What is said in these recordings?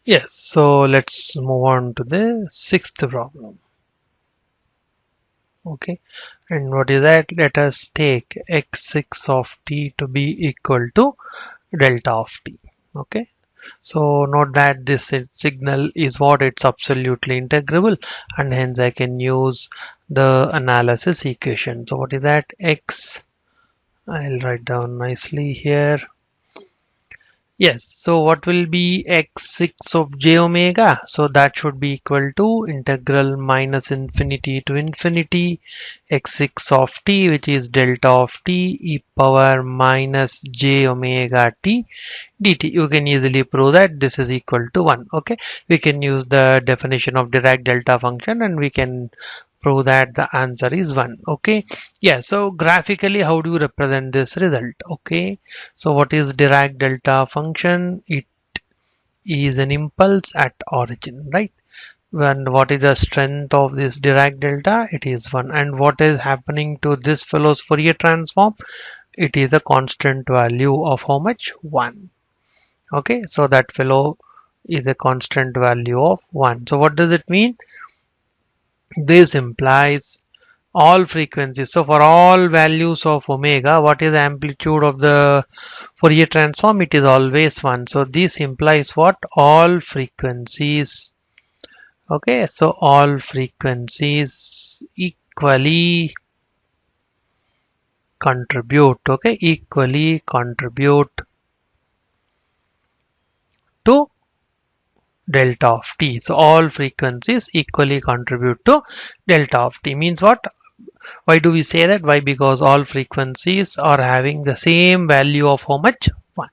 Yes, so let's move on to the sixth problem. Okay, and what is that? Let us take x6 of t to be equal to delta of t. Okay, so note that this signal is what, it's absolutely integrable, and hence I can use the analysis equation. So what is that? X, I'll write down nicely here. Yes, so what will be x6 of j omega? So that should be equal to integral minus infinity to infinity x6 of t, which is delta of t e power minus j omega t dt. You can easily prove that this is equal to 1. Okay, we can use the definition of Dirac delta function and we can prove that the answer is 1. Okay, yeah, so graphically how do you represent this result? Okay, so what is Dirac delta function? It is an impulse at origin, right? And what is the strength of this Dirac delta? It is 1. And what is happening to this fellow's Fourier transform? It is a constant value of how much? 1. Okay, so that fellow is a constant value of 1. So what does it mean? This implies all frequencies. So for all values of omega, what is the amplitude of the Fourier transform? It is always 1. So this implies what? All frequencies. Okay, so all frequencies equally contribute. Okay, equally contribute to delta of t. So all frequencies equally contribute to delta of t. Means what? Why do we say that? Why? Because all frequencies are having the same value of how much? 1.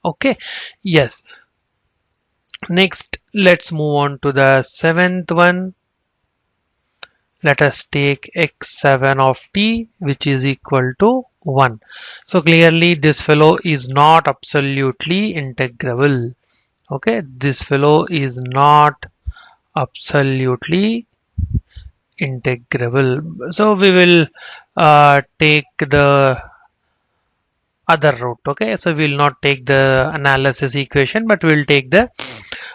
Okay, yes. Next, let's move on to the seventh one. Let us take x7 of t, which is equal to 1. So clearly this fellow is not absolutely integrable. Okay, this fellow is not absolutely integrable. So we will take the other route. Okay, so we will not take the analysis equation, but we will take the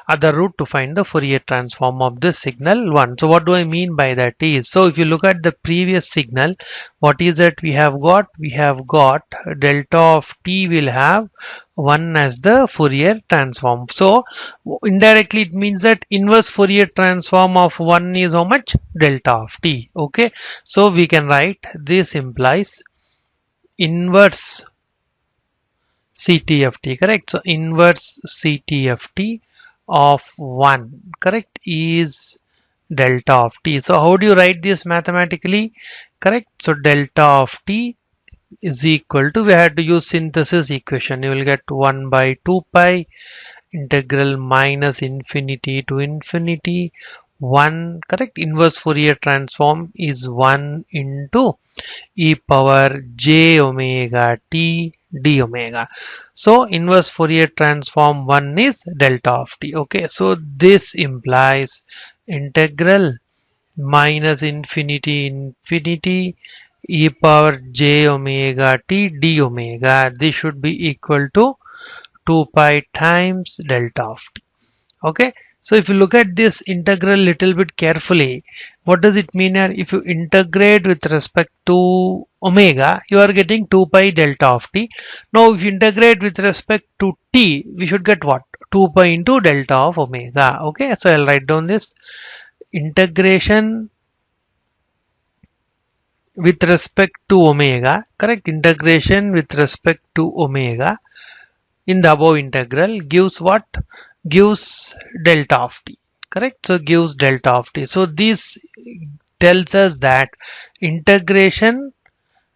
other route to find the Fourier transform of this signal 1. So what do I mean by that is, so if you look at the previous signal, what is that we have got? We have got delta of t will have 1 as the Fourier transform. So indirectly it means that inverse Fourier transform of 1 is how much? Delta of t. Okay, so we can write this implies inverse CTFT, correct? So inverse CTFT of 1, correct, is delta of t. So how do you write this mathematically? Correct. So delta of t is equal to, we had to use synthesis equation. You will get 1 by 2 pi integral minus infinity to infinity 1, correct. Inverse Fourier transform is 1 into e power j omega t d omega. So inverse Fourier transform 1 is delta of t. Okay, so this implies integral minus infinity infinity e power j omega t d omega. This should be equal to 2 pi times delta of t. Okay, so if you look at this integral little bit carefully, what does it mean here? If you integrate with respect to omega, you are getting 2 pi delta of t. Now if you integrate with respect to t, we should get what? 2 pi into delta of omega. Okay, so I'll write down this integration with respect to omega, correct? Integration with respect to omega in the above integral gives what? Gives delta of t, correct? So gives delta of t. So this tells us that integration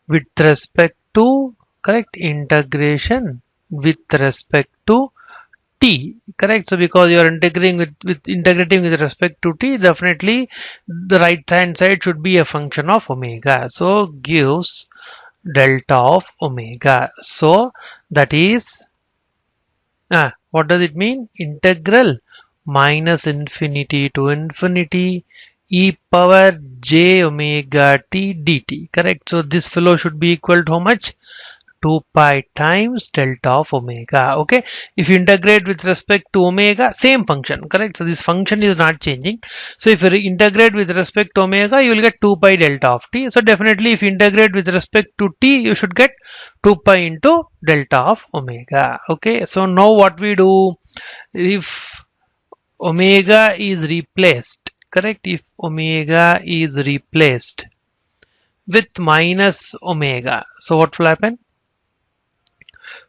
with respect to, correct, integration with respect to t, correct? So because you are integrating with respect to t, definitely the right hand side should be a function of omega. So gives delta of omega. So that is what does it mean? Integral minus infinity to infinity e power j omega t dt, correct? So this fellow should be equal to how much? 2 pi times delta of omega. Okay, if you integrate with respect to omega, same function, correct? So this function is not changing. So if you integrate with respect to omega, you will get 2 pi delta of t. So definitely if you integrate with respect to t, you should get 2 pi into delta of omega. Okay, so now what we do, if omega is replaced, correct? If omega is replaced with minus omega, so what will happen?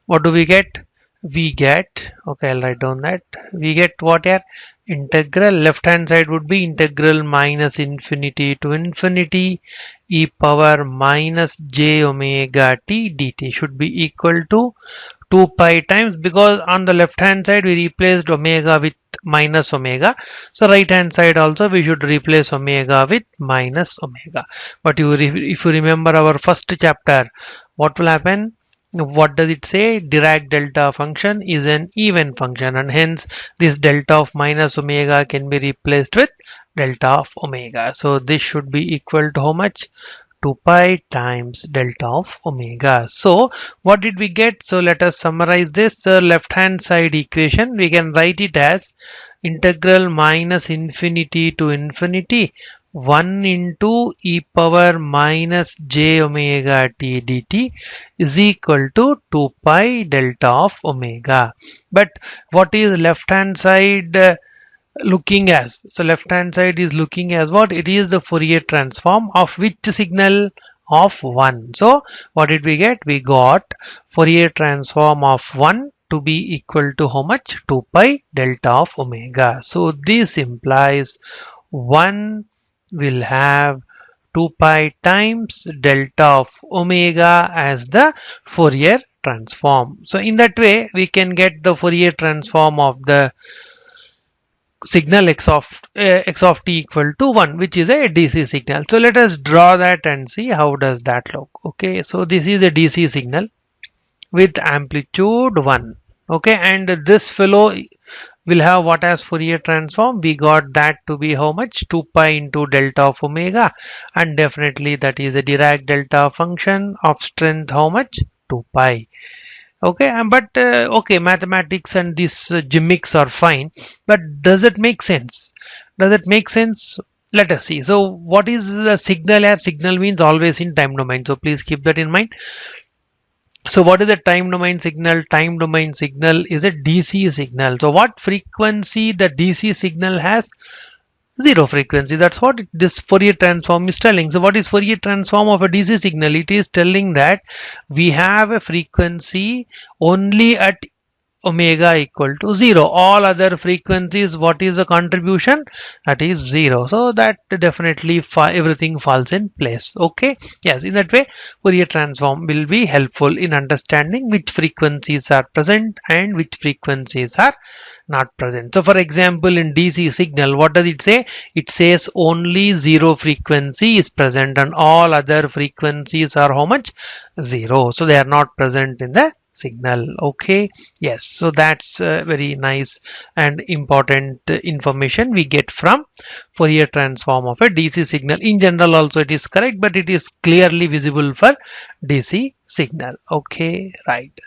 What do we get? We get, okay, I'll write down that. We get what here? Integral, left hand side would be integral minus infinity to infinity e power minus j omega t dt should be equal to 2 pi times, because on the left hand side we replaced omega with minus omega, so right hand side also we should replace omega with minus omega. But if you remember our first chapter, what will happen? What does it say? Dirac delta function is an even function, and hence this delta of minus omega can be replaced with delta of omega. So this should be equal to how much? 2 pi times delta of omega. So what did we get? So let us summarize this. The left hand side equation, we can write it as integral minus infinity to infinity 1 into e power minus j omega t dt is equal to 2 pi delta of omega. But what is left hand side looking as? So left hand side is looking as what? It is the Fourier transform of which signal? Of 1. So what did we get? We got Fourier transform of 1 to be equal to how much? 2 pi delta of omega. So this implies 1 will have 2 pi times delta of omega as the Fourier transform. So in that way we can get the Fourier transform of the signal x of t equal to 1, which is a DC signal. So let us draw that and see how does that look. Okay, so this is a DC signal with amplitude 1. Okay, and this fellow will have what as Fourier transform? We got that to be how much? 2 pi into delta of omega, and definitely that is a Dirac delta function of strength how much? 2 pi. Okay, but okay, mathematics and this gimmicks are fine, but does it make sense? Does it make sense? Let us see. So what is the signal here? Signal means always in time domain, so please keep that in mind. So what is the time domain signal? Time domain signal is a DC signal. So what frequency the DC signal has? Zero frequency. That's what this Fourier transform is telling. So what is Fourier transform of a DC signal? It is telling that we have a frequency only at omega equal to 0. All other frequencies, what is the contribution? That is 0. So that definitely everything falls in place. Okay, yes, in that way Fourier transform will be helpful in understanding which frequencies are present and which frequencies are not present. So for example, in DC signal, what does it say? It says only 0 frequency is present and all other frequencies are how much? 0. So they are not present in the signal. Okay, yes, so that's very nice and important information we get from Fourier transform of a DC signal. In general also it is correct, but it is clearly visible for DC signal. Okay, right.